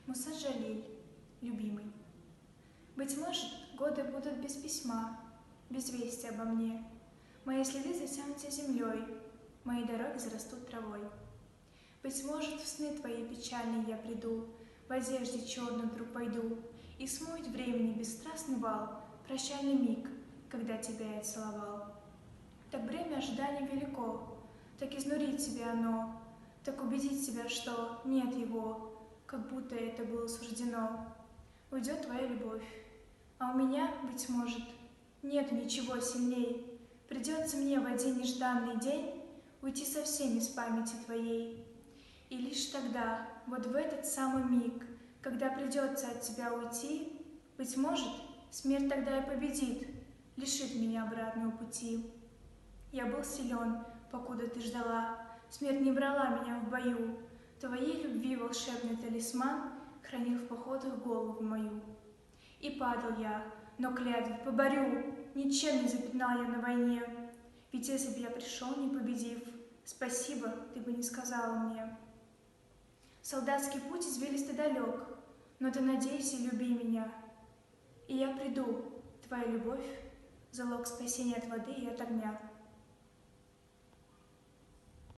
Муса Джалиль, любимый. Быть может, годы будут без письма, без вести обо мне. Мои следы затянутся землей, мои дороги зарастут травой. Быть может, в сны твои печальные я приду, в одежде черной вдруг пойду, и смоет времени бесстрастный вал, прощальный миг, когда тебя я целовал. Так бремя ожидания велико, так изнурит тебя оно, так убедить себя, что нет его, как будто это было суждено. Уйдет твоя любовь, а у меня, быть может, нет ничего сильней. Придется мне в один нежданный день уйти совсем из памяти твоей. И лишь тогда, вот в этот самый миг, когда придется от тебя уйти, быть может, смерть тогда и победит, лишит меня обратного пути. Я был силен, покуда ты ждала, смерть не брала меня в бою. Твоей любви волшебный талисман хранил в походах голову мою. И падал я, но клятвы поборю, ничем не запятнал я на войне. Ведь если б я пришел, не победив, спасибо ты бы не сказала мне. Солдатский путь извилистый далек, но ты надейся, люби меня. И я приду, твоя любовь, залог спасения от воды и от огня.